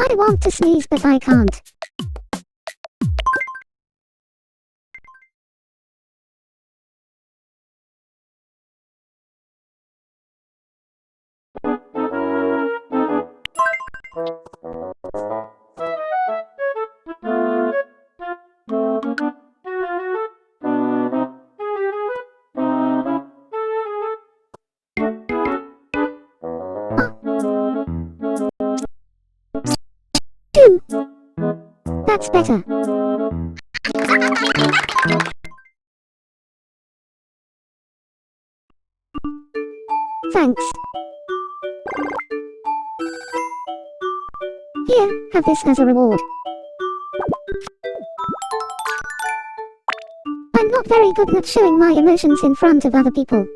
I want to sneeze but I can't. Phew. That's better. Thanks. Here, have this as a reward. I'm not very good at showing my emotions in front of other people.